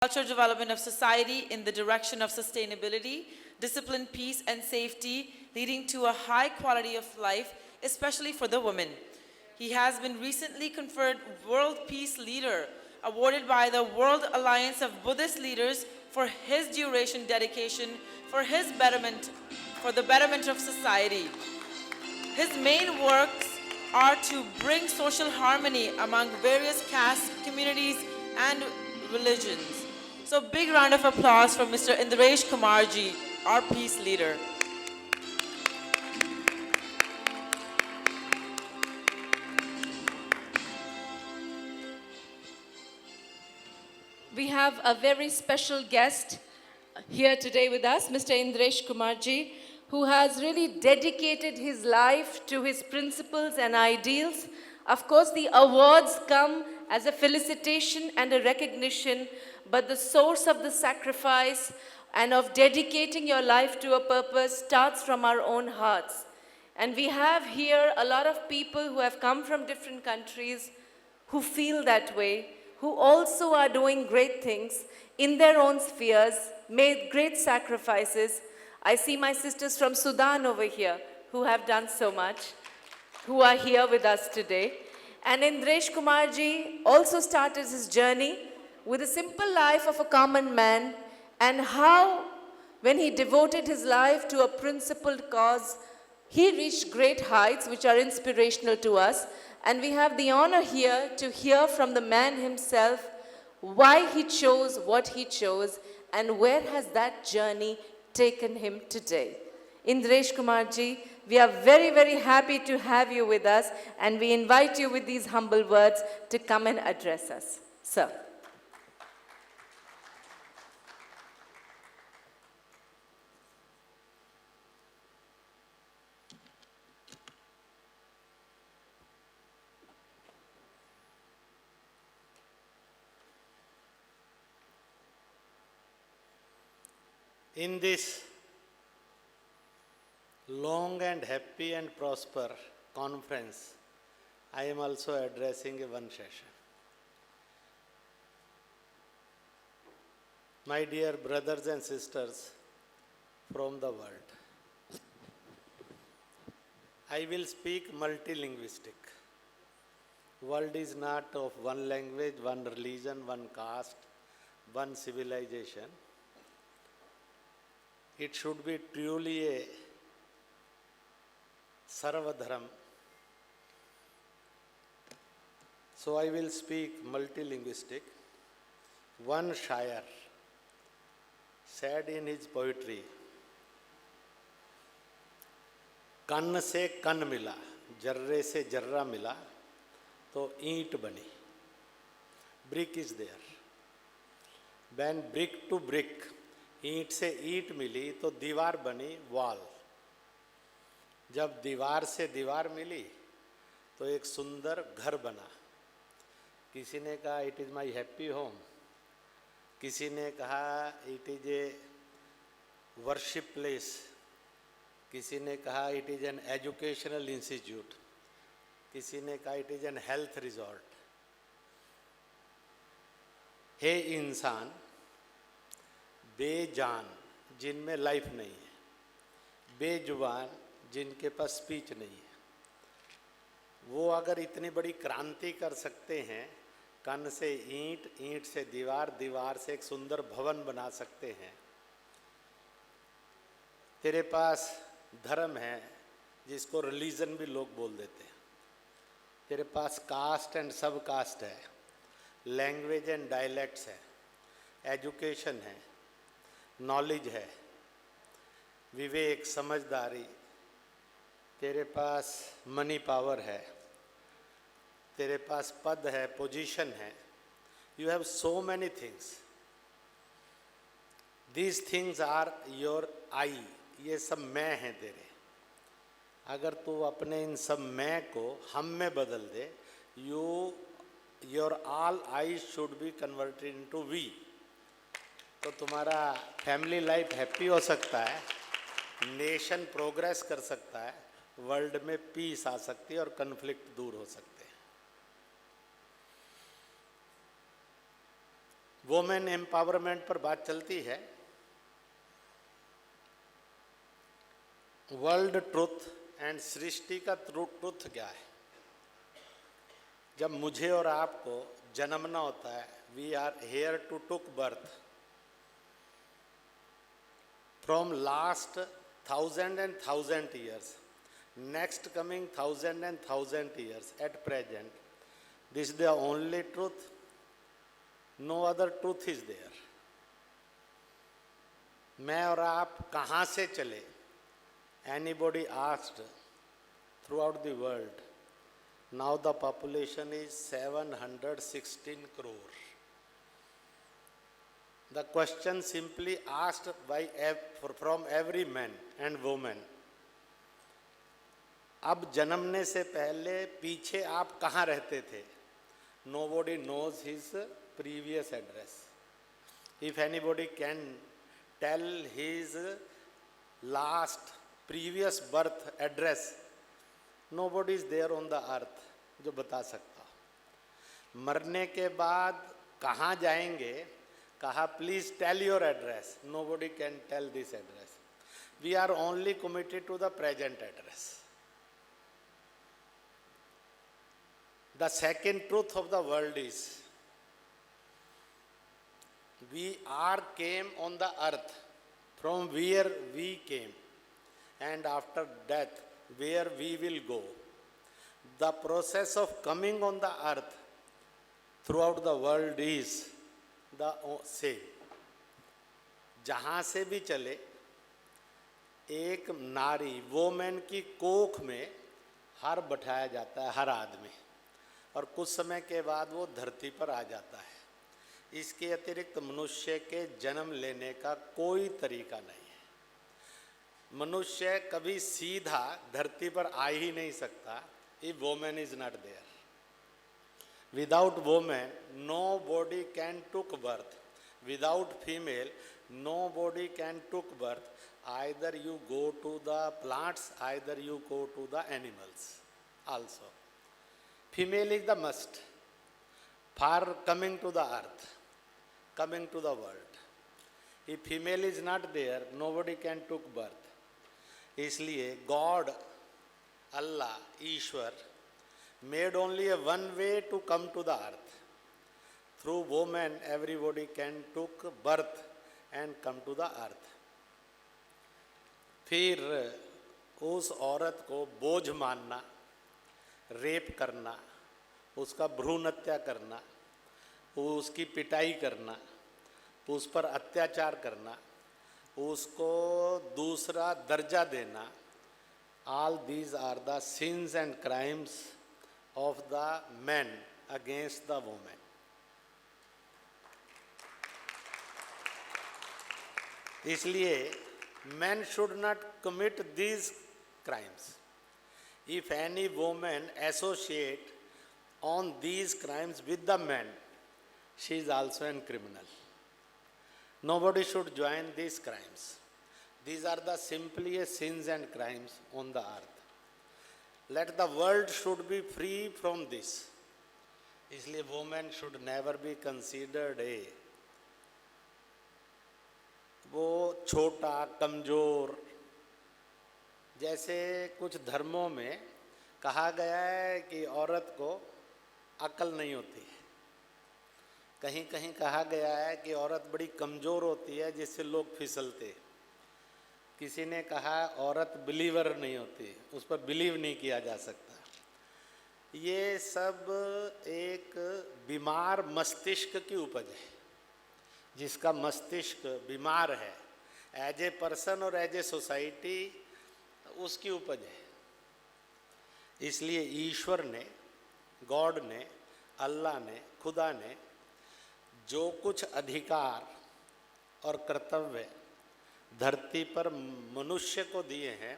cultural development of society in the direction of sustainability, discipline, peace, and safety, leading to a high quality of life, especially for the women. He has been recently conferred World Peace Leader, awarded by the World Alliance of Buddhist Leaders for his duration dedication for the betterment of society. His main works are to bring social harmony among various castes, communities, and religions. So big round of applause for Mr. Indiresh Kumarji, our peace leader. We have a very special guest here today with us, Mr. Indiresh Kumarji, who has really dedicated his life to his principles and ideals. Of course, the awards come as a felicitation and a recognition, but the source of the sacrifice and of dedicating your life to a purpose starts from our own hearts. And we have here a lot of people who have come from different countries who feel that way, who also are doing great things in their own spheres, made great sacrifices. I see my sisters from Sudan over here who have done so much, who are here with us today. And Indiresh Kumarji also started his journey with a simple life of a common man, and how, when he devoted his life to a principled cause, he reached great heights which are inspirational to us. And we have the honor here to hear from the man himself why he chose what he chose and where has that journey taken him today. Indiresh Kumarji, we are very, very happy to have you with us, and we invite you with these humble words to come and address us. Sir. In this long and happy and prosper conference, I am also addressing a one session. My dear brothers and sisters from the world, I will speak multilinguistic. World is not of one language, one religion, one caste, one civilization. It should be truly a Sarvadharam. So I will speak multilinguistic. One Shair said in his poetry, "Kann se kann mila, jarre se jarra mila, to eat bani." Brick is there. When brick to brick, ईंट से ईंट मिली तो दीवार बनी wall. जब दीवार से दीवार मिली तो एक सुंदर घर बना. किसी ने कहा it is my happy home, किसी ने कहा it is a worship place, किसी ने कहा it is an educational institute, किसी ने कहा it is an health resort. हे इंसान बेजान जिनमें लाइफ नहीं है, बेजुबान जिनके पास स्पीच नहीं है, वो अगर इतनी बड़ी क्रांति कर सकते हैं, कण से ईंट, ईंट से दीवार, दीवार से एक सुंदर भवन बना सकते हैं. तेरे पास धर्म है जिसको रिलीजन भी लोग बोल देते हैं. तेरे पास कास्ट एंड सब कास्ट है, लैंग्वेज एंड डायलेक्ट्स है, एजुकेशन है, नॉलेज है, विवेक, समझदारी, तेरे पास मनी पावर है, तेरे पास पद है, पोजीशन है. You have so many things. These things are your I. ये सब मैं हैं तेरे. अगर तू अपने इन सब मैं को हम में बदल दे, your all I should be converted into we. तो तुम्हारा फैमिली लाइफ हैप्पी हो सकता है, नेशन प्रोग्रेस कर सकता है, वर्ल्ड में पीस आ सकती है और कन्फ्लिक्ट दूर हो सकते हैं. वुमेन एम्पावरमेंट पर बात चलती है। वर्ल्ड ट्रुथ एंड सृष्टि का ट्रुथ क्या है? जब मुझे और आपको जन्मना होता है, we are here to took birth from last 1000 years, next coming 1000 years at present, this is the only truth, no other truth is there. मैं और आप कहाँ से चले? Anybody asked throughout the world? Now the population is 716 crore. The question simply asked from every man and woman. अब जन्मने से पहले पीछे आप कहाँ रहते थे? Nobody knows his previous address. If anybody can tell his last previous birth address, nobody is there on the earth जो बता सकता। मरने के बाद कहाँ जाएंगे? कहा please tell your address. Nobody can tell this address. We are only committed to the present address. The second truth of the world is we are came on the earth from where we came and after death where we will go. The process of coming on the earth throughout the world is the same. जहाँ से भी चले एक नारी women की कोख में हर बैठाया जाता है, हर आदमी, और कुछ समय के बाद वो धरती पर आ जाता है। इसके अतिरिक्त मनुष्य के जन्म लेने का कोई तरीका नहीं है। मनुष्य कभी सीधा धरती पर आ ही नहीं सकता if women is not there. Without woman, nobody can took birth. Without female, nobody can took birth. Either you go to the plants, either you go to the animals also. Female is the must for coming to the earth, coming to the world. If female is not there, nobody can took birth. इसलिए God, Allah, Ishwar made only a one way to come to the earth. Through woman, everybody can took birth and come to the earth. फिर उस औरत को बोझ मानना, rape करना, उसका भ्रूण हत्या करना, उसकी पिटाई करना, उस पर अत्याचार करना, उसको दूसरा दर्जा देना, all these are the sins and crimes of the men against the woman. इसलिए men should not commit these crimes. If any woman associate on these crimes with the men, she is also a criminal. Nobody should join these crimes. These are the simplest sins and crimes on the earth. Let the world should be free from this. इसलिए women should never be considered a वो छोटा कमजोर। जैसे कुछ धर्मों में कहा गया है कि औरत को अक्ल नहीं होती है, कहीं कहीं कहा गया है कि औरत बड़ी कमजोर होती है जिससे लोग फिसलते। किसी ने कहा औरत बिलीवर नहीं होती, उस पर बिलीव नहीं किया जा सकता। ये सब एक बीमार मस्तिष्क की उपज है। जिसका मस्तिष्क बीमार है एज ए पर्सन और एज ए सोसाइटी, उसकी उपज है। इसलिए ईश्वर ने, गॉड ने, अल्लाह ने, खुदा ने जो कुछ अधिकार और कर्तव्य धरती पर मनुष्य को दिए हैं,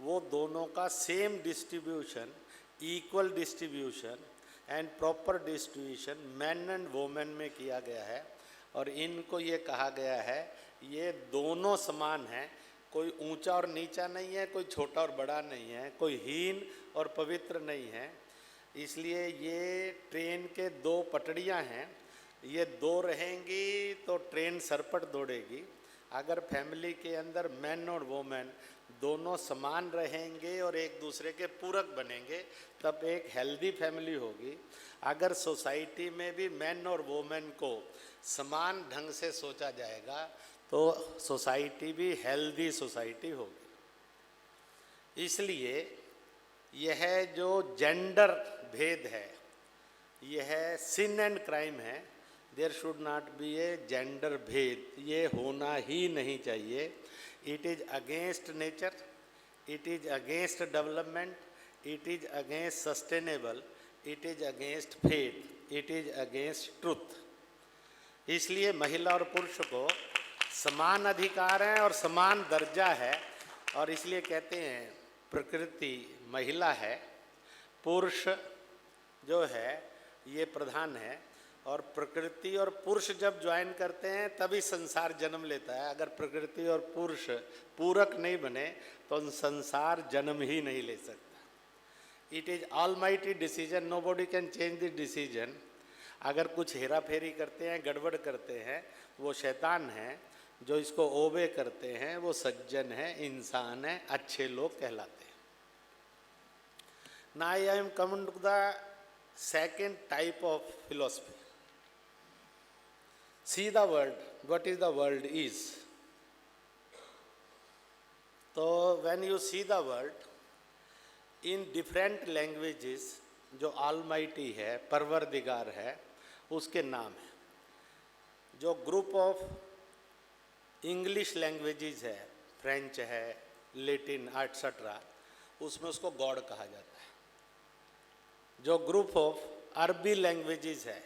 वो दोनों का same distribution, equal distribution and proper distribution man and women में किया गया है। और इनको ये कहा गया है ये दोनों समान हैं, कोई ऊंचा और नीचा नहीं है, कोई छोटा और बड़ा नहीं है, कोई हीन और पवित्र नहीं है। इसलिए ये ट्रेन के दो पटड़ियाँ हैं, ये दो रहेंगी तो ट्रेन सरपट दौड़ेगी। अगर फैमिली के अंदर मैन और वोमेन दोनों समान रहेंगे और एक दूसरे के पूरक बनेंगे तब एक हेल्दी फैमिली होगी। अगर सोसाइटी में भी मैन और वोमेन को समान ढंग से सोचा जाएगा तो सोसाइटी भी हेल्दी सोसाइटी होगी। इसलिए यह जो जेंडर भेद है यह सिन एंड क्राइम है। There should not be a gender भेद, ये होना ही नहीं चाहिए। It is against nature, it is against development, it is against sustainable, it is against faith, it is against truth. इसलिए महिला और पुरुष को समान अधिकार हैं और समान दर्जा है। और इसलिए कहते हैं प्रकृति महिला है, पुरुष जो है ये प्रधान है। और प्रकृति और पुरुष जब ज्वाइन करते हैं तभी संसार जन्म लेता है। अगर प्रकृति और पुरुष पूरक नहीं बने तो संसार जन्म ही नहीं ले सकता। It is almighty decision, nobody can change the decision. अगर कुछ हेरा फेरी करते हैं, गड़बड़ करते हैं, वो शैतान है। जो इसको ओबे करते हैं वो सज्जन है, इंसान है, अच्छे लोग कहलाते हैं। Now I am coming to the second type of philosophy. See the world, what is the world is. So when you see the world in different languages, जो almighty है, परवरदिगार है, उसके नाम है। जो ग्रुप ऑफ इंग्लिश लैंग्वेजेस है, French है, लेटिन एटसेट्रा, उसमें उसको गॉड कहा जाता है। जो ग्रुप ऑफ अरबी लैंग्वेजेस है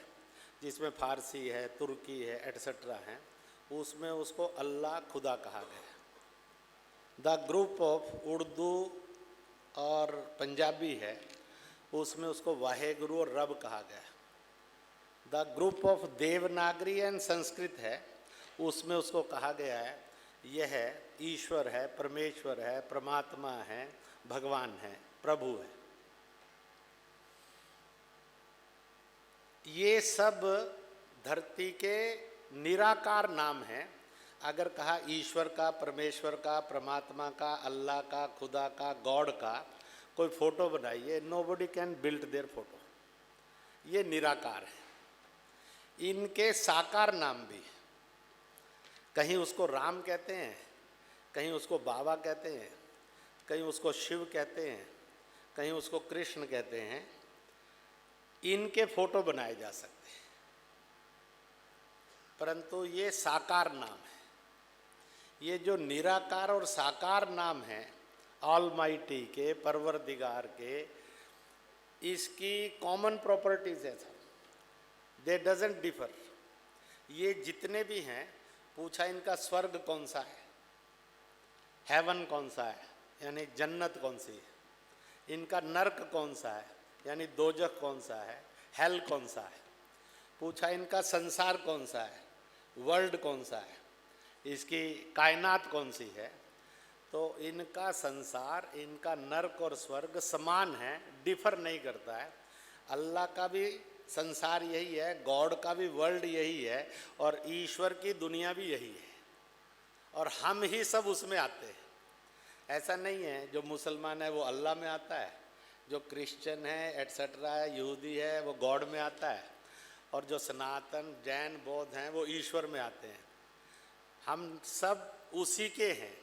जिसमें फारसी है, तुर्की है, एटसेट्रा है, उसमें उसको अल्लाह खुदा कहा गया। द ग्रुप ऑफ उर्दू और पंजाबी है उसमें उसको वाहेगुरु और रब कहा गया। The group of Devanagari and Sanskrit है उसमें उसको कहा गया है यह ईश्वर है, परमेश्वर है, परमात्मा है, भगवान है, प्रभु है। ये सब धरती के निराकार नाम हैं। अगर कहा ईश्वर का, परमेश्वर का, परमात्मा का, अल्लाह का, खुदा का, गॉड का कोई फोटो बनाइए, nobody can build their photo. ये निराकार है। इनके साकार नाम भी, कहीं उसको राम कहते हैं, कहीं उसको बाबा कहते हैं, कहीं उसको शिव कहते हैं, कहीं उसको कृष्ण कहते हैं। इनके फोटो बनाए जा सकते हैं, परंतु ये साकार नाम है। ये जो निराकार और साकार नाम है ऑलमाइटी के, परवरदिगार के, इसकी कॉमन प्रॉपर्टीज है सब, दे डजंट डिफर। ये जितने भी हैं, पूछा इनका स्वर्ग कौन सा है, हेवन कौन सा है यानी जन्नत कौन सी है, इनका नर्क कौन सा है यानी दोजख कौन सा है, हेल कौन सा है। पूछा इनका संसार कौन सा है, वर्ल्ड कौन सा है, इसकी कायनात कौन सी है। तो इनका संसार, इनका नर्क और स्वर्ग समान है, डिफर नहीं करता है। अल्लाह का भी संसार यही है, गॉड का भी वर्ल्ड यही है, और ईश्वर की दुनिया भी यही है, और हम ही सब उसमें आते हैं। ऐसा नहीं है जो मुसलमान है वो अल्लाह में आता है, जो क्रिश्चियन है एटसेट्रा है, यहूदी है, वो गॉड में आता है, और जो सनातन जैन बौद्ध हैं वो ईश्वर में आते हैं। हम सब उसी के हैं,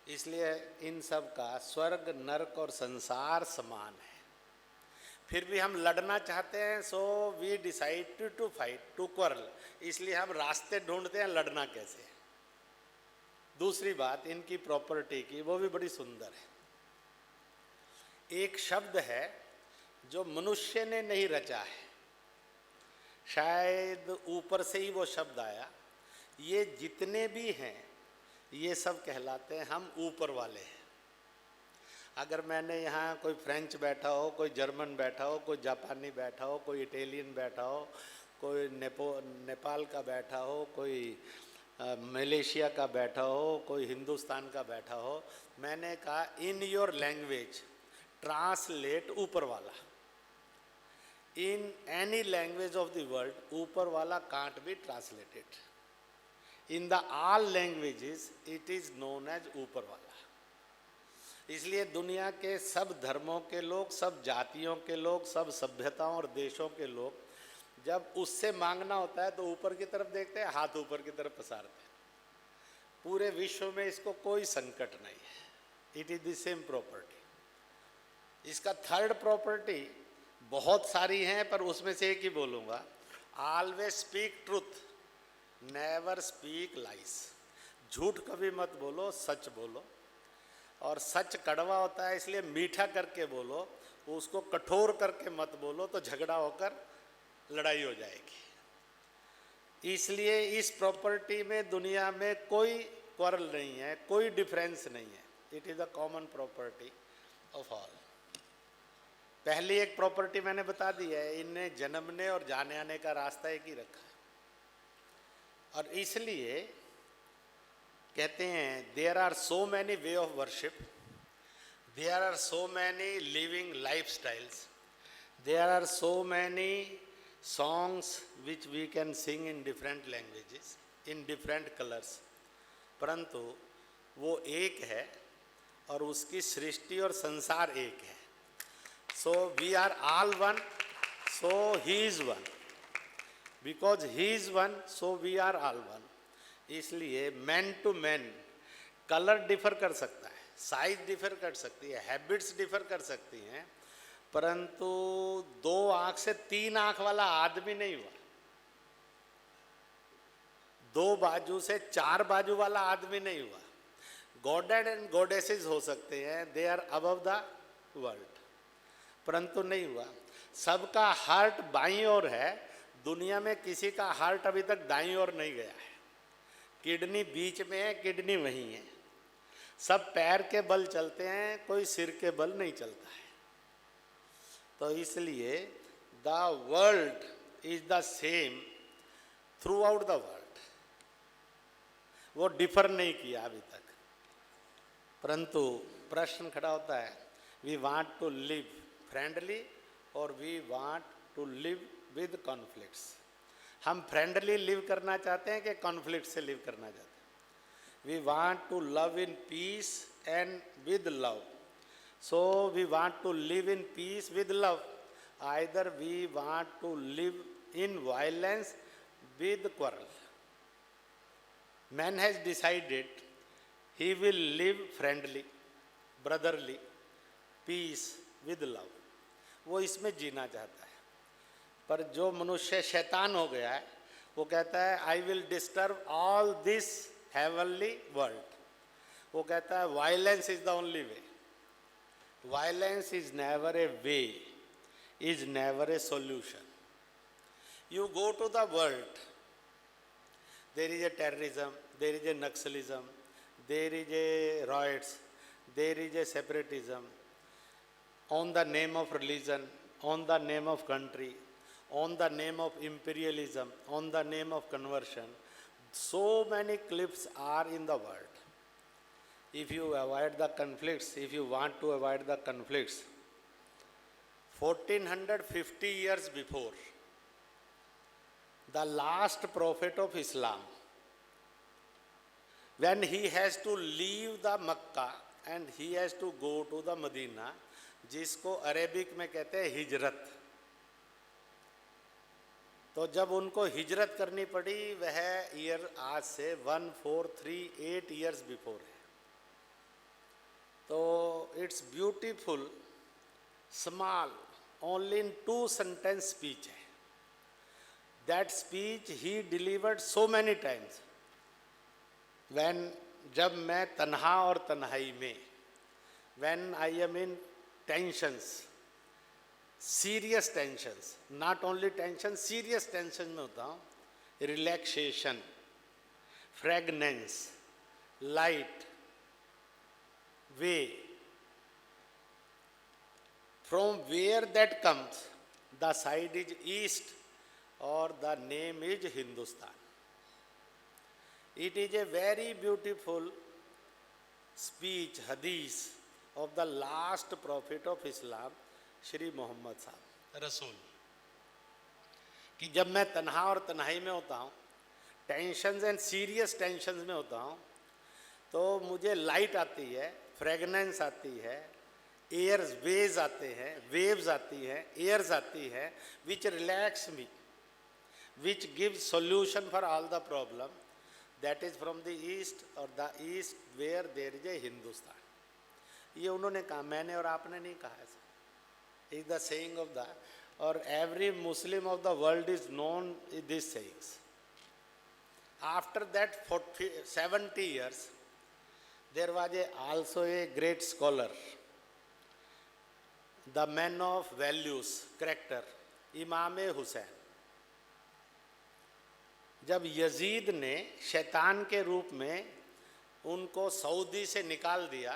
इसलिए इन सब का स्वर्ग, नरक और संसार समान है। फिर भी हम लड़ना चाहते हैं, so we decide to fight, to quarrel. इसलिए हम रास्ते ढूंढते हैं लड़ना कैसे है। दूसरी बात इनकी प्रॉपर्टी की, वो भी बड़ी सुंदर है। एक शब्द है जो मनुष्य ने नहीं रचा है, शायद ऊपर से ही वो शब्द आया। ये जितने भी हैं ये सब कहलाते हैं हम ऊपर वाले हैं। अगर मैंने यहाँ कोई फ्रेंच बैठा हो, कोई जर्मन बैठा हो, कोई जापानी बैठा हो, कोई इटालियन बैठा हो, कोई नेपाल का बैठा हो, कोई मलेशिया का बैठा हो, कोई हिंदुस्तान का बैठा हो, मैंने कहा इन योर लैंग्वेज ट्रांसलेट ऊपर वाला। in any language of the world, ऊपर वाला can't be translated. In the all languages, it is known as ऊपर वाला. इसलिए दुनिया के सब धर्मों के लोग, सब जातियों के लोग, सब सभ्यताओं और देशों के लोग जब उससे मांगना होता है तो ऊपर की तरफ देखते हैं, हाथ ऊपर की तरफ पसारते हैं. पूरे विश्व में इसको कोई संकट नहीं है. It is the same property. इसका थर्ड प्रॉपर्टी बहुत सारी हैं, पर उसमें से एक ही बोलूँगा. Always speak truth, never speak lies. झूठ कभी मत बोलो, सच बोलो. और सच कड़वा होता है, इसलिए मीठा करके बोलो. उसको कठोर करके मत बोलो, तो झगड़ा होकर लड़ाई हो जाएगी. इसलिए इस प्रॉपर्टी में दुनिया में कोई क्वारल नहीं है, कोई डिफरेंस नहीं है. It is a common property of all. पहली एक प्रॉपर्टी मैंने बता दी है, इन्हें जन्मने और जाने आने का रास्ता एक ही रखा है. और इसलिए कहते हैं there are so many way of worship, there are so many living life styles, there are so many songs which we can sing in different languages, in different colors. परंतु वो एक है और उसकी सृष्टि और संसार एक है. So we are all one, so he is one. Because he is one, so we are all one. इसलिए man to man colour differ कर सकता है, साइज डिफर कर सकती है, हैबिट्स डिफर कर सकती हैं, परंतु 2 आंख से 3 आंख वाला आदमी नहीं हुआ. 2 बाजू से 4 बाजू वाला आदमी नहीं हुआ. गॉडेड एंड गॉडेसेस हो सकते हैं, they are above the world, परंतु नहीं हुआ. सबका हार्ट बाईं ओर है, दुनिया में किसी का हार्ट अभी तक दाईं ओर नहीं गया है. किडनी बीच में है, किडनी वहीं है. सब पैर के बल चलते हैं, कोई सिर के बल नहीं चलता है. तो इसलिए the world is the same throughout the world. वो डिफर नहीं किया अभी तक. परंतु प्रश्न खड़ा होता है, we want to live friendly और we want to live with conflicts. हम फ्रेंडली लिव करना चाहते हैं कि कॉन्फ्लिक्ट से लिव करना चाहते हैं. We want to love in peace and with love. So we want to live in peace with love. Either we want to live in violence with quarrel. Man has decided he will live friendly, brotherly, peace with love. वो इसमें जीना चाहता है. पर जो मनुष्य शैतान हो गया है, वो कहता है I will disturb all this heavenly world. वो कहता है violence is the only way. Violence is never a way, is never a solution. You go to the world, there is a terrorism, there is a Naxalism, there is a riots, there is a separatism, on the name of religion, on the name of country, on the name of imperialism, on the name of conversion. So many cliffs are in the world. If you avoid the conflicts, if you want to avoid the conflicts, 1450 years before, the last prophet of Islam, when he has to leave the Makkah and he has to go to the Medina, जिसको Arabic में कहते हैं हिजरत. तो जब उनको हिजरत करनी पड़ी, वह ईयर आज से 1438 ईयर्स बिफोर है. तो it's beautiful small only in 2 sentence speech है. That speech he delivered so many times. When जब मैं तन्हा और तन्हाई में, when I am in tensions, serious tensions, not only tension, serious tension में होता हूँ, relaxation, fragrance, light, way, from where that comes, the side is east or the name is Hindustan. It is a very beautiful speech, hadith of the last prophet of Islam, Shri Muhammad Sahib, Rasul. कि जब मैं तन्हा और तन्हाई में होता हूँ, tensions and serious tensions में होता हूँ, तो मुझे लाइट आती है, फ्रेगनेंस आती है, एयर्स वेव्स आते हैं, वेव्स आती हैं, एयर्स आती है, which relax me, which give solution for all the problem, that is from the east, और the east where there is a Hindustan. ये उन्होंने कहा, मैंने और आपने नहीं कहा ऐसा, is the saying of the, और every Muslim of the world is known this sayings. After that 70 years there was also a great scholar, the man of values, character, इमाम हुसैन। जब यजीद ने शैतान के रूप में उनको सऊदी से निकाल दिया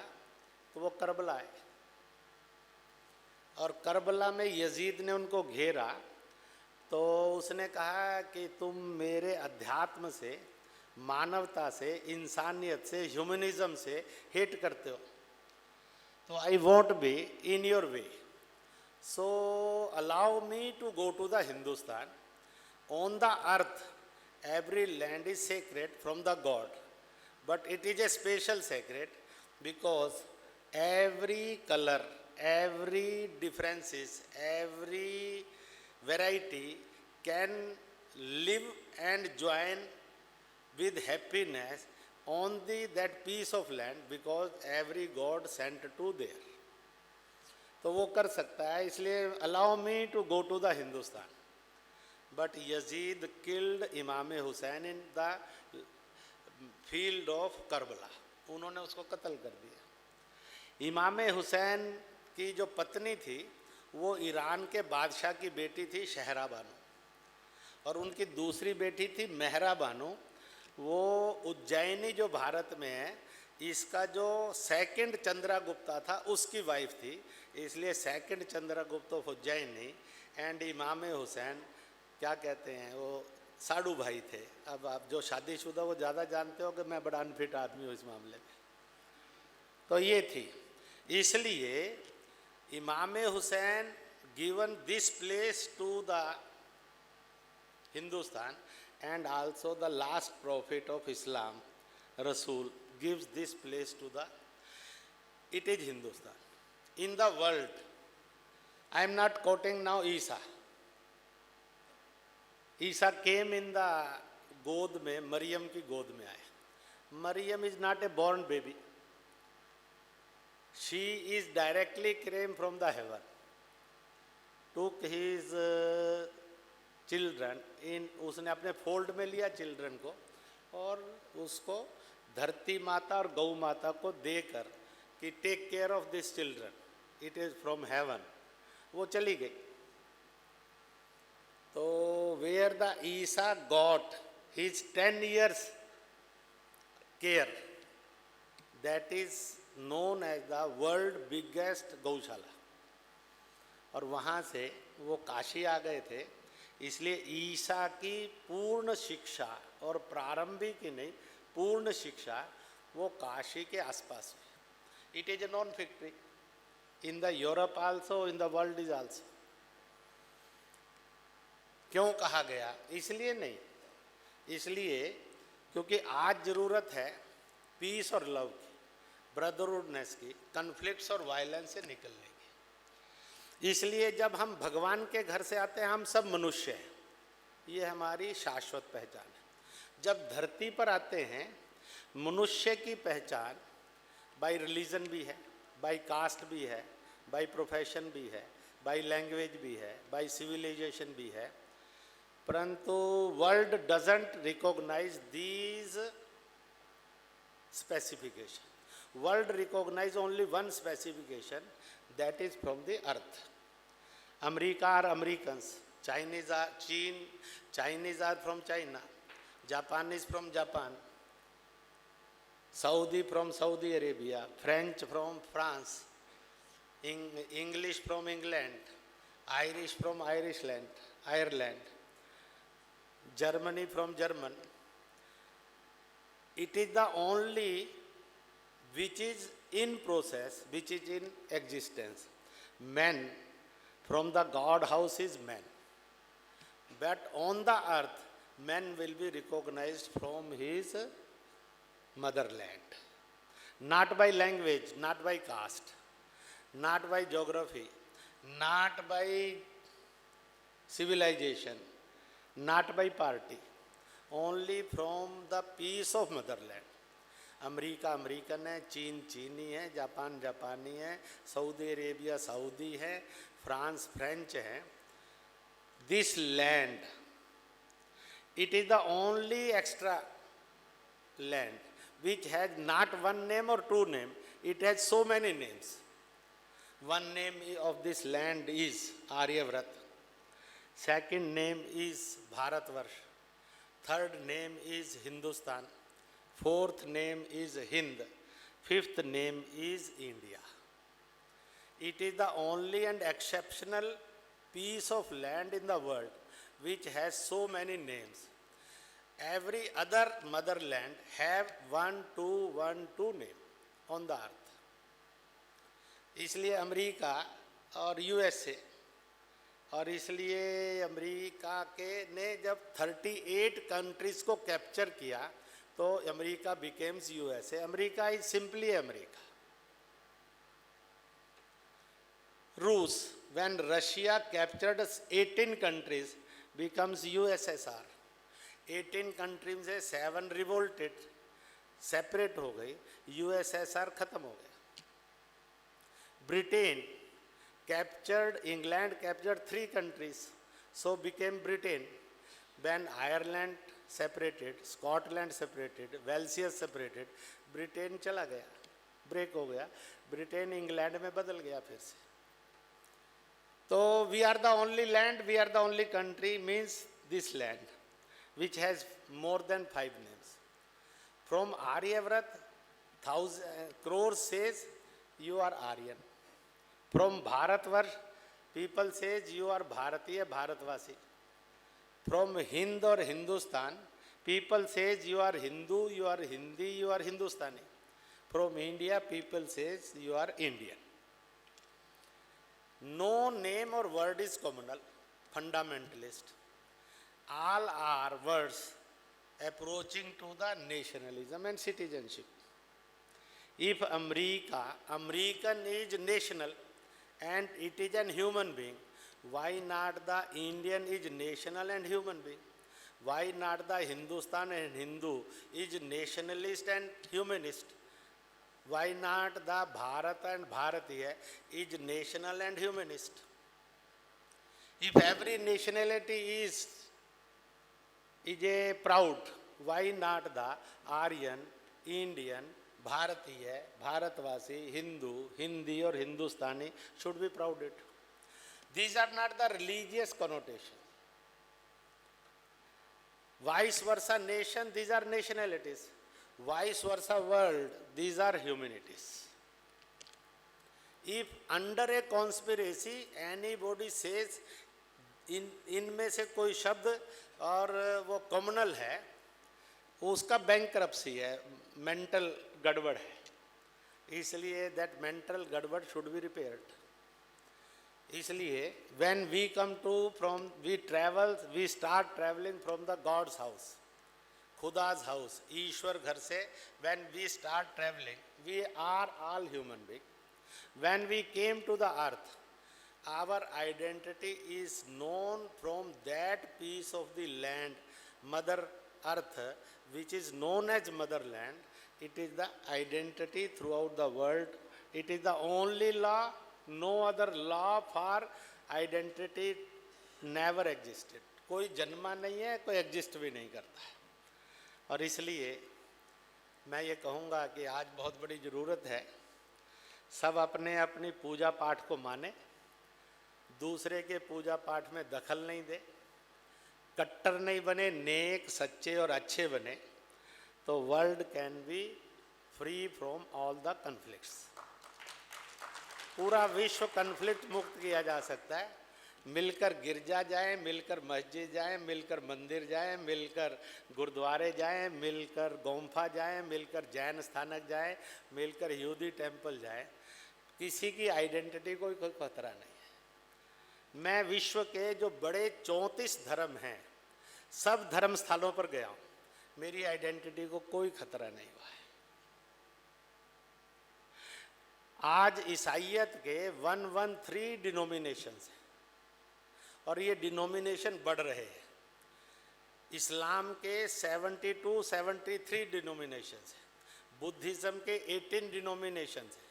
तो वो करबला आए, और करबला में यजीद ने उनको घेरा तो उसने कहा कि तुम मेरे अध्यात्म से, मानवता से, इंसानियत से, ह्यूमनिज्म से हेट करते हो, तो I won't be in your way, so allow me to go to the Hindustan. On the earth every land is sacred from the God, but it is a special sacred because every color, every differences, every variety can live and join with happiness on that piece of land, because every God sent to there, तो वो कर सकता है, इसलिए allow me to go to the Hindustan। But Yazid killed Imam Hussain in the field of Karbala, उन्होंने उसको कत्ल कर दिया। इमाम हुसैन की जो पत्नी थी वो ईरान के बादशाह की बेटी थी शहरा बानो, और उनकी दूसरी बेटी थी मेहरा बानो। वो उज्जैनी जो भारत में है, इसका जो सेकंड चंद्रगुप्ता था उसकी वाइफ थी, इसलिए second Chandragupta of Ujjaini and इमाम हुसैन क्या कहते हैं, वो साड़ू भाई थे। अब आप जो शादीशुदा वो ज़्यादा जानते हो कि मैं बड़ा अनफिट आदमी हूँ इस मामले में। तो ये थी, इसलिए Imam Hussain given this place to the Hindustan, and also the last prophet of Islam रसूल gives this place to the, it is Hindustan in the world. I am not quoting now Isa, Isa came in the गोद में, मरियम की गोद में आए। Maryam is not a born baby, she is directly came from the heaven, took his children in, उसने अपने fold में लिया चिल्ड्रन को, और उसको धरती माता और गौ माता को देकर कि take care of this children, it is from heaven, वो चली गई। तो where the Isa got his 10 years care, that is known as the world biggest gaushala, और वहाँ से वो काशी आ गए थे। इसलिए ईसा की पूर्ण शिक्षा, और प्रारंभिक ही नहीं पूर्ण शिक्षा, वो काशी के आसपास हुई। It is a non factory in the Europe also, in the world is also. क्यों कहा गया? इसलिए नहीं, इसलिए क्योंकि आज ज़रूरत है पीस और लव की, ब्रदरहुडनेस की, कन्फ्लिक्ट्स और वायलेंस से निकलने की। इसलिए जब हम भगवान के घर से आते हैं, हम सब मनुष्य हैं, ये हमारी शाश्वत पहचान है। जब धरती पर आते हैं, मनुष्य की पहचान बाय रिलीजन भी है, बाय कास्ट भी है, बाय प्रोफेशन भी है, बाय लैंग्वेज भी है, बाय सिविलाइजेशन भी है, परंतु world doesn't recognise these specification. World recognise only one specification, that is from the earth. America are Americans, Chinese are चीन, Chinese are from China, Japan is from Japan, Saudi from Saudi Arabia, French from France, English from England, Irish from Ireland, Germany from German. It is the only which is in process, which is in existence. Man from the God house is man. but on the earth, man will be recognized from his motherland. Not by language, not by caste, not by geography, not by civilization, not by party, only from the peace of motherland. America American है, चीन चीनी है, Japan जापानी है, Saudi Arabia Saudi है, France French है. This land, it is the only extra land which has not one name or two names, it has so many names. One name of this land is Aryavrat, second name is Bharatvarsh, third name is Hindustan, fourth name is Hind, fifth name is India. It is the only and exceptional piece of land in the world which has so many names. Every other motherland have one, two name on the earth. इसलिए America और USA, और इसलिए America के ने जब 38 countries को capture किया तो America becomes USA. America is simply America. रूस, when Russia captured 18 countries, becomes USSR. 18 countries से 7 revolted, separate हो गई, USSR खत्म हो गया. Britain captured, England captured 3 countries, so became Britain. When Ireland separated, Scotland separated, Wales separated, Britain चला गया, break हो गया. Britain इंग्लैंड में बदल गया फिर से. तो we are the only land, we are the only country means this land which has more than 5 names. From Aryavrat, crores says you are Aryan. From Bharatvarsh, people says you are Bharatiya, Bharatvasi. From Hind or Hindustan, people says you are Hindu, you are Hindi, you are Hindustani. From India, people says you are Indian. No name or word is communal, fundamentalist. All are words approaching to the nationalism and citizenship. If American is national and it is an human being, why not the Indian is national and human being? Why not the Hindustan and Hindu is nationalist and humanist? Why not the Bharat and Bharatiya is national and humanist? If every nationality is a proud, why not the Aryan, Indian, Bharatiya, Bharatvasi, Hindu, Hindi or Hindustani should be prouded? These are not the religious connotation. Vice versa nation, these are nationalities. Vice versa world, these are humanities. If under a conspiracy anybody says इनमें से कोई शब्द और वो communal है, उसका bankruptcy है, mental गड़बड़ है. इसलिए दैट मेंटल गड़बड़ शुड बी रिपेयर्ड. इसलिए when we come to we start traveling from the God's house, खुदा's house, ईश्वर घर से, when we start traveling, we are all human beings. When we came to the earth, our identity is known from that piece of the land, Mother Earth, which is known as motherland. It is the identity throughout the world. It is the only law, no other law for identity never existed. कोई जन्मा नहीं है, कोई exist भी नहीं करता है. और इसलिए मैं ये कहूँगा कि आज बहुत बड़ी ज़रूरत है, सब अपने अपनी पूजा पाठ को माने, दूसरे के पूजा पाठ में दखल नहीं दे, कट्टर नहीं बने, नेक सच्चे और अच्छे बने, तो world can be free from all the conflicts. पूरा विश्व कन्फ्लिक्ट मुक्त किया जा सकता है. मिलकर गिरजा जाएं, मिलकर मस्जिद जाएं, मिलकर मंदिर जाएं, मिलकर गुरुद्वारे जाएं, मिलकर गोम्फा जाएं, मिलकर जैन स्थानक जाएं, मिलकर यहूदी टेम्पल जाएं. किसी की आइडेंटिटी को कोई खतरा नहीं है. मैं विश्व के जो बड़े 34 धर्म हैं, सब धर्म स्थलों पर गया हूँ, मेरी आइडेंटिटी को कोई खतरा नहीं हुआ है। आज ईसाइयत के 113 डिनोमिनेशंस हैं और ये डिनोमिनेशन बढ़ रहे हैं। इस्लाम के 73 डिनोमिनेशंस हैं, बुद्धिज़्म के 18 डिनोमिनेशंस हैं,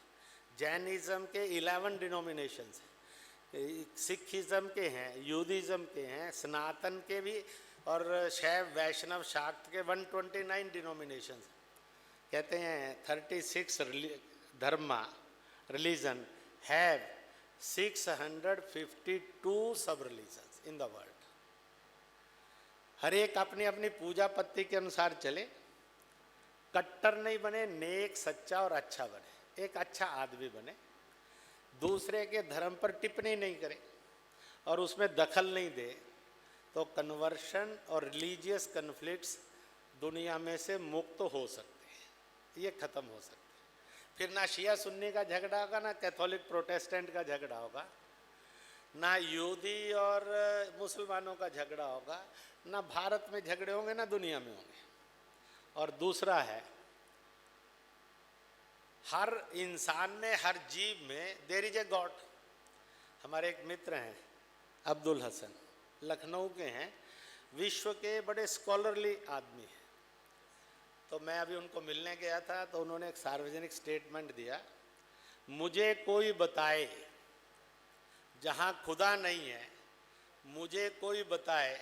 जैनिज़्म के 11 डिनोमिनेशंस हैं, सिखिज़्म के हैं, यूदिज़्म के हैं, सनातन के भी, और शैव वैष्णव शाक्त के 129 डिनोमिनेशंस। कहते हैं 36 धर्मा रिलीजन हैव 652 सब रिलीजन्स इन द वर्ल्ड। हर एक अपनी अपनी पूजा पत्ती के अनुसार चले, कट्टर नहीं बने, नेक सच्चा और अच्छा बने, एक अच्छा आदमी बने, दूसरे के धर्म पर टिप्पणी नहीं करे और उसमें दखल नहीं दे, तो कन्वर्शन और रिलीजियस कन्फ्लिक्ट्स दुनिया में से मुक्त हो सकते हैं, ये खत्म हो सकते हैं। फिर ना शिया सुन्नी का झगड़ा होगा, ना कैथोलिक प्रोटेस्टेंट का झगड़ा होगा, ना यहूदी और मुसलमानों का झगड़ा होगा, ना भारत में झगड़े होंगे, ना दुनिया में होंगे। और दूसरा है, हर इंसान में, हर जीव में देयर इज ए गॉड। हमारे एक मित्र हैं अब्दुल हसन, लखनऊ के हैं, विश्व के बड़े स्कॉलरली आदमी हैं। तो मैं अभी उनको मिलने गया था, तो उन्होंने एक सार्वजनिक स्टेटमेंट दिया, मुझे कोई बताए जहाँ खुदा नहीं है, मुझे कोई बताए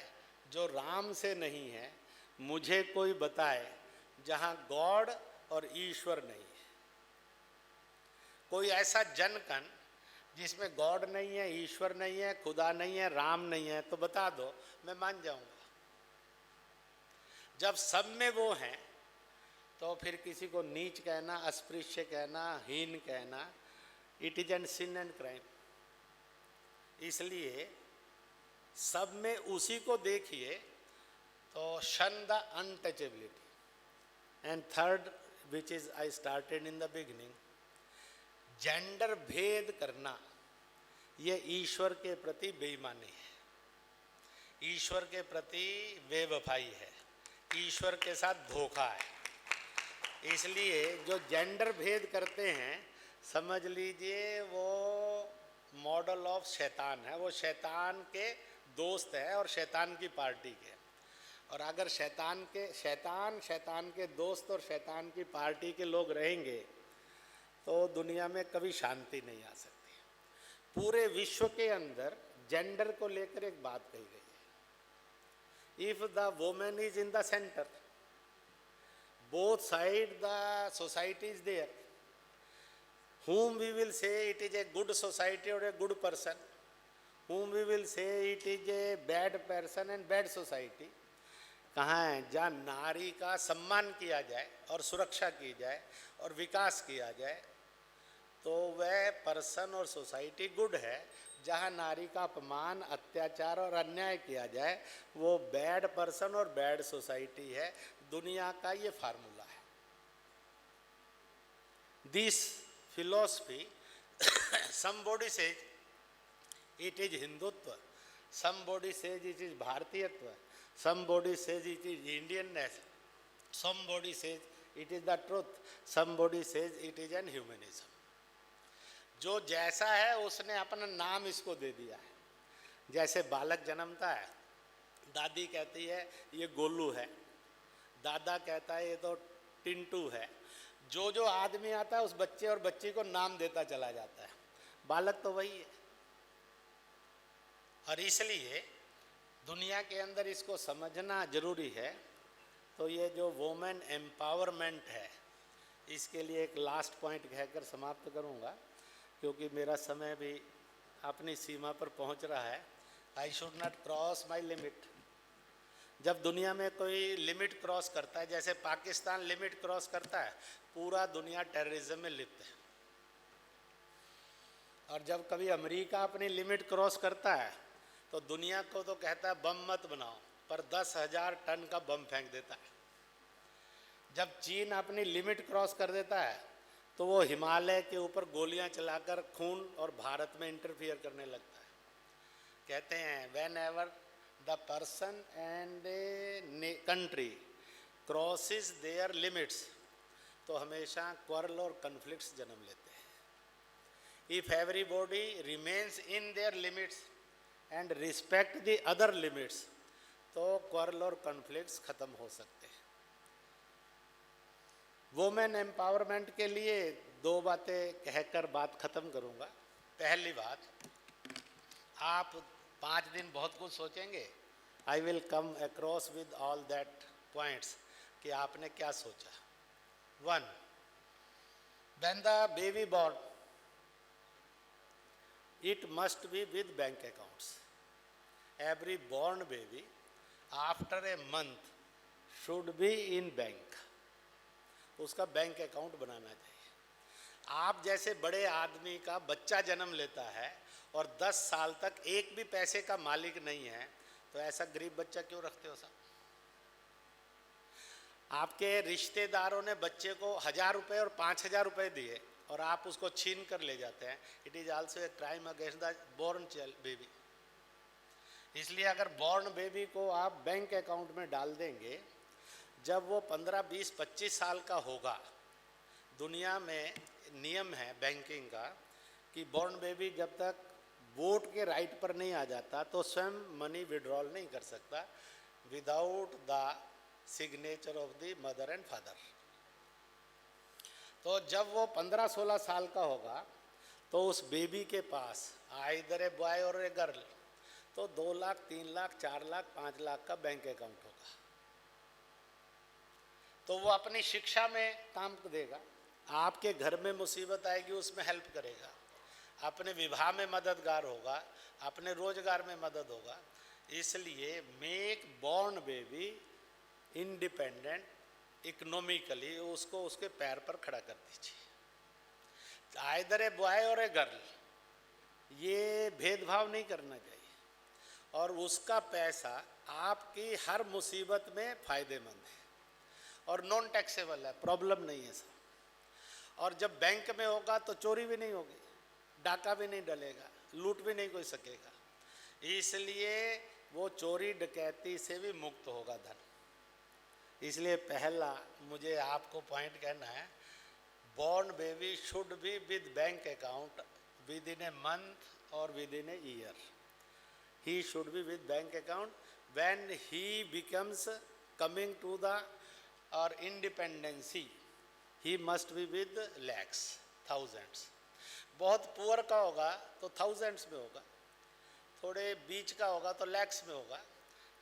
जो राम से नहीं है, मुझे कोई बताए जहाँ गॉड और ईश्वर नहीं है। कोई ऐसा जनकन जिसमें गॉड नहीं है, ईश्वर नहीं है, खुदा नहीं है, राम नहीं है, तो बता दो, मैं मान जाऊंगा। जब सब में वो हैं, तो फिर किसी को नीच कहना, अस्पृश्य कहना, हीन कहना, it is an sin and crime. इसलिए सब में उसी को देखिए, तो shun the untouchability. And third, which is I started in the beginning, gender भेद करना, ये ईश्वर के प्रति बेईमानी है, ईश्वर के प्रति बेवफाई है, ईश्वर के साथ धोखा है। इसलिए जो जेंडर भेद करते हैं, समझ लीजिए वो मॉडल ऑफ शैतान है, वो शैतान के दोस्त है और शैतान की पार्टी के। और अगर शैतान के दोस्त और शैतान की पार्टी के लोग रहेंगे, तो दुनिया में कभी शांति नहीं आ सकती। पूरे विश्व के अंदर जेंडर को लेकर एक बात कही गई है, if the women is in the centre, both side the society is there, whom we will say it is a good society or a good person, whom we will say it is a bad person and bad society। कहाँ है जहाँ नारी का सम्मान किया जाए और सुरक्षा की जाए और विकास किया जाए, तो वह पर्सन और सोसाइटी गुड है। जहाँ नारी का अपमान, अत्याचार और अन्याय किया जाए, वो बैड पर्सन और बैड सोसाइटी है। दुनिया का ये फार्मूला है। This philosophy, somebody says it is Hindutva, somebody says it is भारतीयत्व, somebody says it is Indianness, somebody says it is the truth, somebody says it is an humanism। जो जैसा है उसने अपना नाम इसको दे दिया है। जैसे बालक जन्मता है, दादी कहती है ये गोलू है, दादा कहता है ये तो टिंटू है। जो जो आदमी आता है उस बच्चे और बच्ची को नाम देता चला जाता है। बालक तो वही है। और इसलिए दुनिया के अंदर इसको समझना जरूरी है। तो ये जो वुमेन एम्पावरमेंट है, इसके लिए एक लास्ट पॉइंट कहकर समाप्त करूंगा, क्योंकि मेरा समय भी अपनी सीमा पर पहुंच रहा है। I should not cross my limit. जब दुनिया में कोई लिमिट क्रॉस करता है, जैसे पाकिस्तान लिमिट क्रॉस करता है, पूरा दुनिया टेररिज्म में लिप्त है। और जब कभी अमेरिका अपनी लिमिट क्रॉस करता है, तो दुनिया को तो कहता है बम मत बनाओ, पर 10,000 टन का बम फेंक देता है। जब चीन अपनी लिमिट क्रॉस कर देता है, तो वो हिमालय के ऊपर गोलियां चलाकर खून और भारत में इंटरफियर करने लगता है। कहते हैं when ever the person and a country crosses there limits, तो हमेशा क्वारल और कन्फ्लिक्ट्स जन्म लेते हैं। If everybody remains in their limits and respect the other limits, तो क्वारल और कन्फ्लिक्ट्स खत्म हो सकते हैं। वुमेन एम्पावरमेंट के लिए दो बातें कहकर बात खत्म करूंगा। पहली बात, आप 5 दिन बहुत कुछ सोचेंगे, I will come across with all that points कि आपने क्या सोचा। 1, when the baby born, it must be with bank accounts. Every born baby after a month should be in bank. उसका बैंक अकाउंट बनाना चाहिए। आप जैसे बड़े आदमी का बच्चा जन्म लेता है और 10 साल तक एक भी पैसे का मालिक नहीं है, तो ऐसा गरीब बच्चा क्यों रखते हो साहब? आपके रिश्तेदारों ने बच्चे को 1000 रुपये और 5000 रुपये दिए और आप उसको छीन कर ले जाते हैं। It is also a crime against the born child baby. इसलिए अगर बॉर्न बेबी को आप बैंक अकाउंट में डाल देंगे, जब वो 15, 20, 25 साल का होगा, दुनिया में नियम है बैंकिंग का कि बॉर्न बेबी जब तक वोट के राइट पर नहीं आ जाता तो स्वयं मनी विड्रॉल नहीं कर सकता without the signature of the mother and father. तो जब वो 15-16 साल का होगा तो उस बेबी के पास आइदर ए बॉय और ए गर्ल, तो 2 लाख, 3 लाख, 4 लाख, 5 लाख का बैंक अकाउंट होगा। तो वो अपनी शिक्षा में काम देगा, आपके घर में मुसीबत आएगी उसमें हेल्प करेगा, अपने विवाह में मददगार होगा, अपने रोजगार में मदद होगा। इसलिए make born baby independent economically, उसको उसके पैर पर खड़ा कर दीजिए। आइदर ए बॉय और ए गर्ल, ये भेदभाव नहीं करना चाहिए, और उसका पैसा आपकी हर मुसीबत में फ़ायदेमंद है और नॉन टैक्सेबल है, प्रॉब्लम नहीं है सर। और जब बैंक में होगा तो चोरी भी नहीं होगी, डाका भी नहीं डलेगा, लूट भी नहीं कोई सकेगा, इसलिए वो चोरी डकैती से भी मुक्त होगा धन। इसलिए पहला मुझे आपको पॉइंट कहना है, born baby should be with bank account within a month और within a year. He should be with bank account when he becomes coming to the और independency, he must be with lakhs, thousands. बहुत poor का होगा तो thousands में होगा, थोड़े बीच का होगा तो लैक्स में होगा,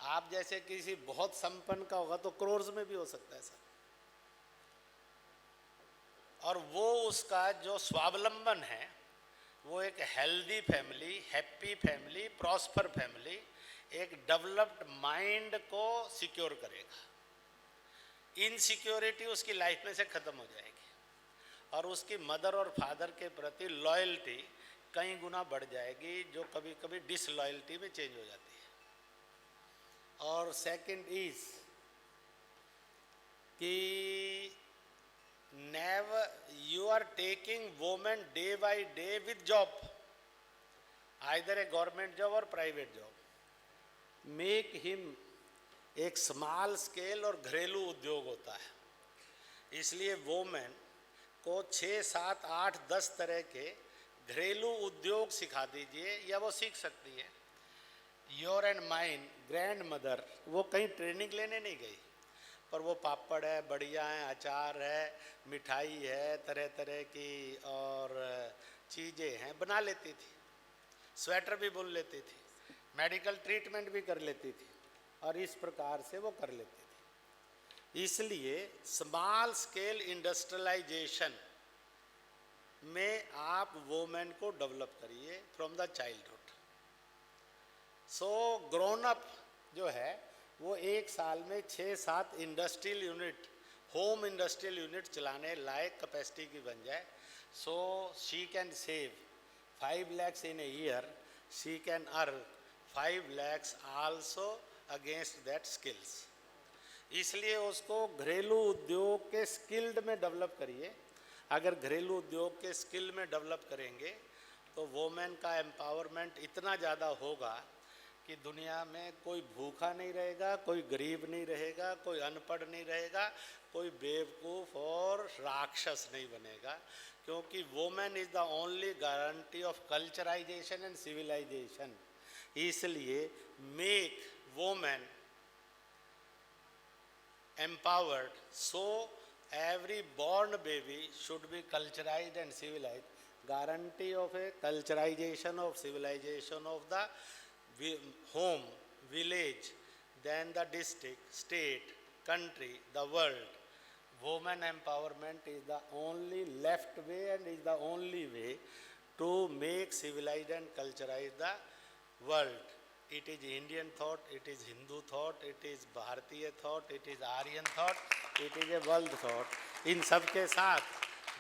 आप जैसे किसी बहुत संपन्न का होगा तो करोड़ में भी हो सकता है सर। और वो उसका जो स्वावलंबन है वो एक healthy family, happy family, prosper family, एक डेवलप्ड माइंड को सिक्योर करेगा। इनसिक्योरिटी उसकी लाइफ में से ख़त्म हो जाएगी और उसकी मदर और फादर के प्रति लॉयल्टी कई गुना बढ़ जाएगी, जो कभी कभी डिसलॉयल्टी में चेंज हो जाती है। और सेकंड इज कि never you are taking women day by day with job, either a government job और प्राइवेट जॉब, मेक हिम एक स्मॉल स्केल और घरेलू उद्योग होता है। इसलिए वोमेन को 6, 7, 8, 10 तरह के घरेलू उद्योग सिखा दीजिए, या वो सीख सकती है। Your and mine grand mother वो कहीं ट्रेनिंग लेने नहीं गई, पर वो पापड़ है, बढ़िया है, अचार है, मिठाई है, तरह तरह की और चीज़ें हैं बना लेती थी, स्वेटर भी बुन लेती थी, मेडिकल ट्रीटमेंट भी कर लेती थी, और इस प्रकार से वो कर लेती थी। इसलिए स्मॉल स्केल इंडस्ट्रियलाइजेशन में आप वोमेन को डेवलप करिए from the childhood. So grown up जो है वो 1 साल में 6-7 industrial unit, home industrial unit चलाने लायक कैपेसिटी की बन जाए। So she can save 5 lakhs in a year, she can earn 5 lakhs also against that skills। इसलिए उसको घरेलू उद्योग के स्किल्ड में डेवलप करिए। अगर घरेलू उद्योग के स्किल में डेवलप करेंगे तो वोमेन का एम्पावरमेंट इतना ज़्यादा होगा कि दुनिया में कोई भूखा नहीं रहेगा, कोई गरीब नहीं रहेगा, कोई अनपढ़ नहीं रहेगा, कोई बेवकूफ़ और राक्षस नहीं बनेगा, क्योंकि women is the only guarantee of culturisation and civilisation. इसलिए make women empowered, so every born baby should be culturized and civilized. Guarantee of a culturization of civilization of the home, village, then the district, state, country, the world. Women empowerment is the only left way and is the only way to make civilized and culturized the world. It is Indian thought, it is Hindu thought, it is Bharatiya thought, it is Aryan thought, it is a world thought. इन सब के साथ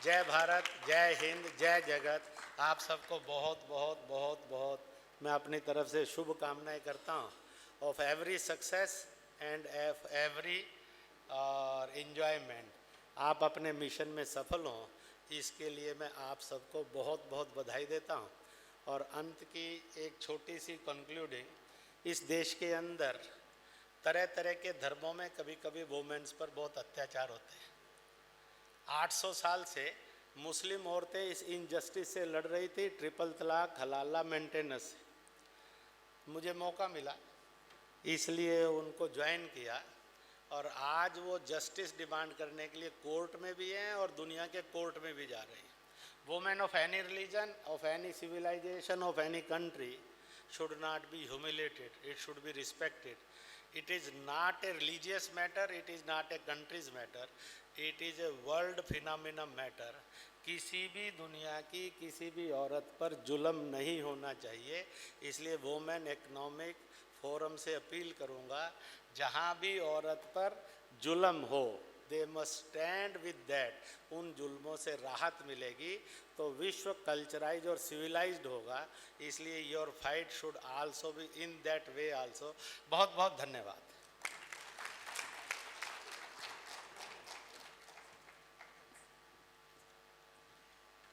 जय भारत, जय हिंद, जय जगत। आप सबको बहुत बहुत बहुत बहुत मैं अपनी तरफ से शुभकामनाएं करता हूँ of every success and every enjoyment. आप अपने मिशन में सफल हों, इसके लिए मैं आप सबको बहुत बहुत बधाई देता हूँ। और अंत की एक छोटी सी कंक्लूडिंग, इस देश के अंदर तरह तरह के धर्मों में कभी कभी वोमेन्स पर बहुत अत्याचार होते हैं। 800 साल से मुस्लिम औरतें इस इनजस्टिस से लड़ रही थी, ट्रिपल तलाक, हलाला, मेंटेनेंस। मुझे मौका मिला इसलिए उनको ज्वाइन किया और आज वो जस्टिस डिमांड करने के लिए कोर्ट में भी हैं और दुनिया के कोर्ट में भी जा रही हैं। Women of any religion, of any civilization, of any country should not be humiliated. It should be respected. It is not a religious matter. It is not a country's matter. It is a world phenomenon matter. किसी भी दुनिया की किसी भी औरत पर जुल्म नहीं होना चाहिए। इसलिए वोमेन इकोनॉमिक फोरम से अपील करूँगा, जहाँ भी औरत पर जुल्म हो, they must stand with that. उन जुल्मों से राहत मिलेगी तो विश्व कल्चराइज और सिविलाइज्ड होगा। इसलिए your fight should also be in that way also. बहुत बहुत धन्यवाद।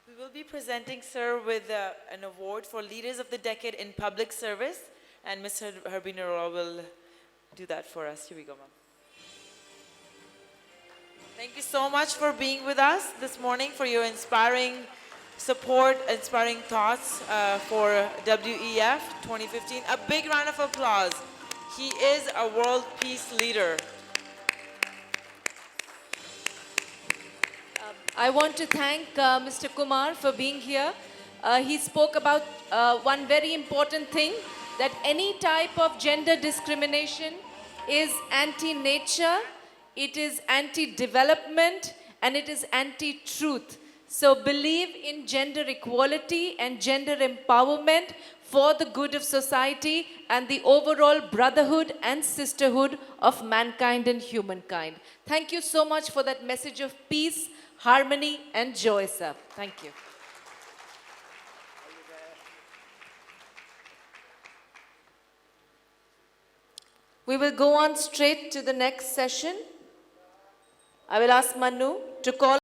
We will be presenting sir with an award for Leaders of the Decade in Public Service, and Mr. Harbin Arora will do that for us. Here we go, ma'am. Thank you so much for being with us this morning, for your inspiring support, inspiring thoughts for WEF 2015. A big round of applause. He is a world peace leader. I want to thank Mr. Kumar for being here. He spoke about one very important thing, that any type of gender discrimination is anti-nature, it is anti-development, and it is anti-truth. So believe in gender equality and gender empowerment for the good of society and the overall brotherhood and sisterhood of mankind and humankind. Thank you so much for that message of peace, harmony, and joy, sir. Thank you. We will go on straight to the next session. I will ask Manu to call